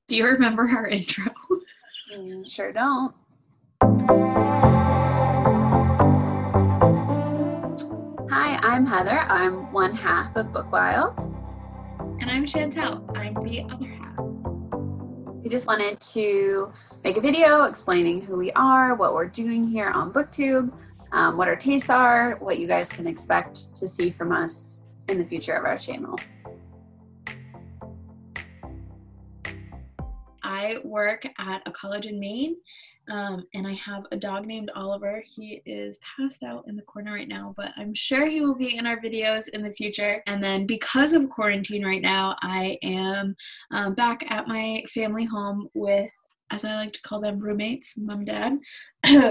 Do you remember our intro? Sure don't. Hi, I'm Heather. I'm one half of Bookwild. And I'm Chantel. I'm the other half. We just wanted to make a video explaining who we are, what we're doing here on Booktube, what our tastes are, what you guys can expect to see from us in the future of our channel. I work at a college in Maine, and I have a dog named Oliver. He is passed out in the corner right now, but I'm sure he will be in our videos in the future. And then because of quarantine right now, I am back at my family home with, as I like to call them, roommates, mom and dad.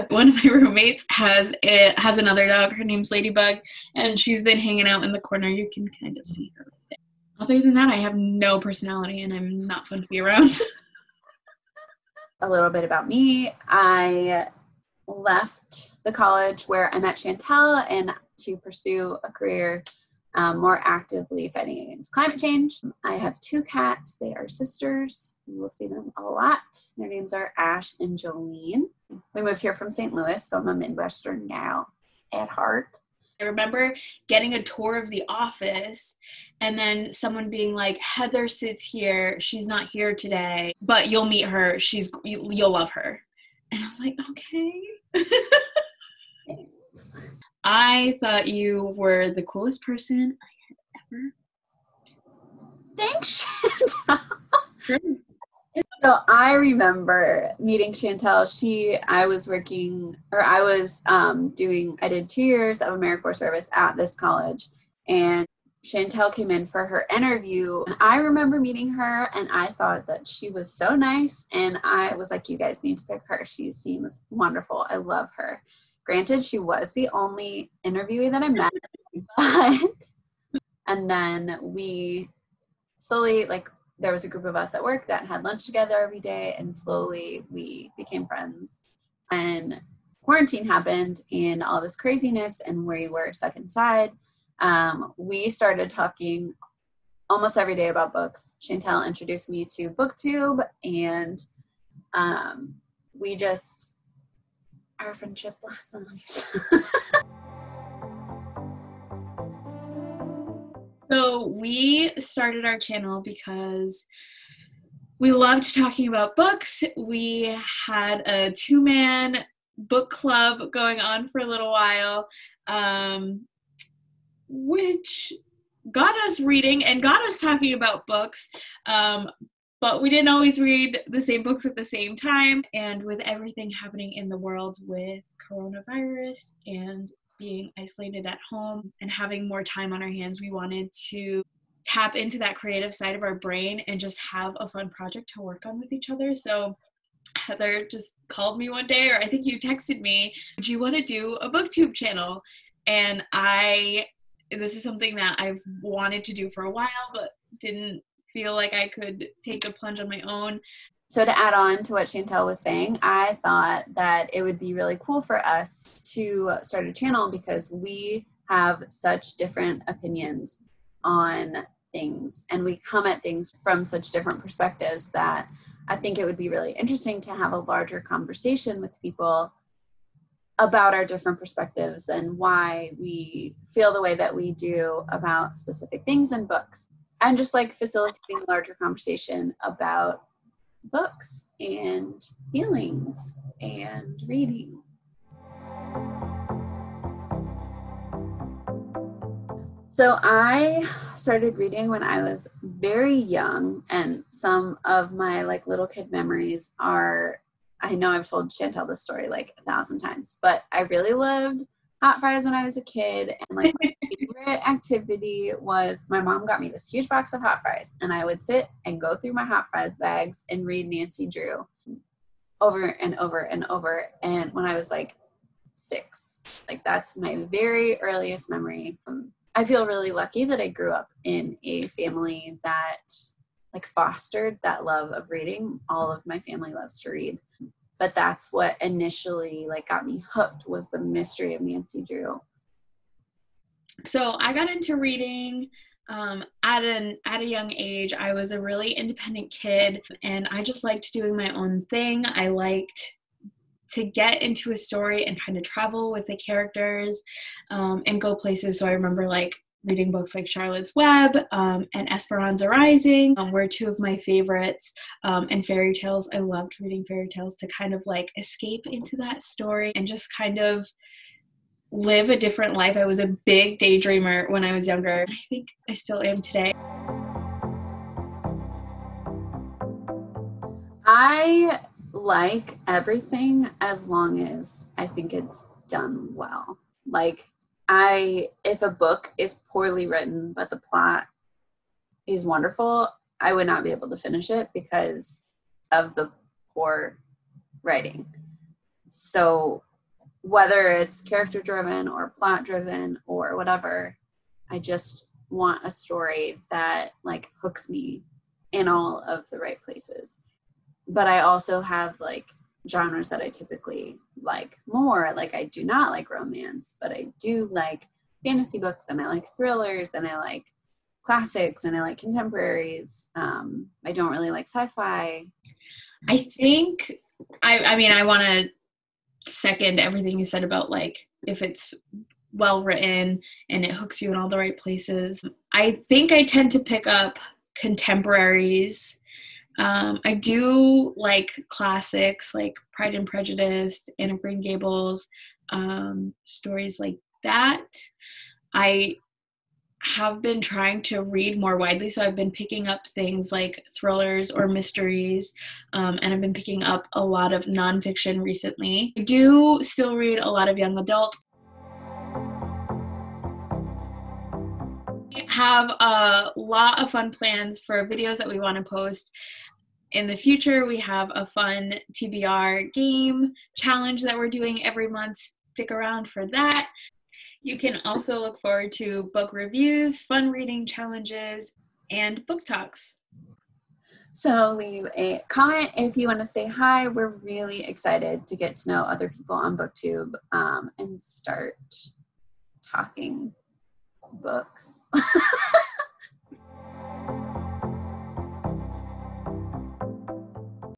One of my roommates has another dog. Her name's Ladybug, and she's been hanging out in the corner. You can kind of see her right there. Other than that, I have no personality, and I'm not fun to be around. A little bit about me. I left the college where I met Chantel and to pursue a career more actively fighting against climate change. I have 2 cats. They are sisters. You will see them a lot. Their names are Ash and Jolene. We moved here from St. Louis, so I'm a Midwestern gal at heart. I remember getting a tour of the office and then someone being like, Heather sits here. She's not here today, but you'll meet her. You'll love her. And I was like, okay. I thought you were the coolest person I had ever. Thanks, Chantel. So I remember meeting Chantel. I did 2 years of AmeriCorps service at this college, and Chantel came in for her interview, and I remember meeting her, and I thought that she was so nice, and I was like, you guys need to pick her. She seems wonderful. I love her. Granted, she was the only interviewee that I met, but, and then we slowly, there was a group of us at work that had lunch together every day, and slowly we became friends. And quarantine happened and all this craziness, and we were stuck inside. We started talking almost every day about books. Chantel introduced me to Booktube, and our friendship blossomed. So we started our channel because we loved talking about books. We had a 2-man book club going on for a little while, which got us reading and got us talking about books. But we didn't always read the same books at the same time. And with everything happening in the world with coronavirus and being isolated at home and having more time on our hands, we wanted to tap into that creative side of our brain and just have a fun project to work on with each other. So Heather just called me one day, or I think you texted me, do you want to do a Booktube channel? And this is something that I've wanted to do for a while, but didn't feel like I could take a plunge on my own. So to add on to what Chantel was saying, I thought that it would be really cool for us to start a channel because we have such different opinions on things, and we come at things from such different perspectives that I think it would be really interesting to have a larger conversation with people about our different perspectives and why we feel the way that we do about specific things in books, and just facilitating a larger conversation about books and feelings and reading. So I started reading when I was very young, and some of my little kid memories are, I know I've told Chantel this story 1,000 times, but I really loved hot fries when I was a kid, and my favorite activity was my mom got me this huge box of hot fries, and I would sit and go through my hot fries bags and read Nancy Drew over and over and over. And when I was 6, that's my very earliest memory. I feel really lucky that I grew up in a family that fostered that love of reading. All of my family loves to read. But that's what initially got me hooked, was the mystery of Nancy Drew. So I got into reading At a young age, I was a really independent kid, and I just liked doing my own thing. I liked to get into a story and kind of travel with the characters, and go places. So I remember like reading books like Charlotte's Web, and Esperanza Rising, were two of my favorites, and fairy tales. I loved reading fairy tales to kind of like escape into that story and just kind of live a different life. I was a big daydreamer when I was younger. I think I still am today. I like everything as long as I think it's done well. Like, if a book is poorly written but the plot is wonderful, I would not be able to finish it because of the poor writing. So whether it's character driven or plot driven or whatever, I just want a story that like hooks me in all of the right places. But I also have like genres that I typically like more. Like, I do not like romance, but I do like fantasy books, and I like thrillers, and I like classics, and I like contemporaries. I don't really like sci-fi. I think I mean, I want to second everything you said about like if it's well written and it hooks you in all the right places. I think I tend to pick up contemporaries. I do like classics like Pride and Prejudice, Anne of Green Gables, stories like that. I have been trying to read more widely, so I've been picking up things like thrillers or mysteries, and I've been picking up a lot of nonfiction recently. I do still read a lot of young adult. We have a lot of fun plans for videos that we want to post in the future. We have a fun TBR game challenge that we're doing every month. Stick around for that. You can also look forward to book reviews, fun reading challenges, and book talks. So leave a comment if you want to say hi. We're really excited to get to know other people on Booktube, and start talking books.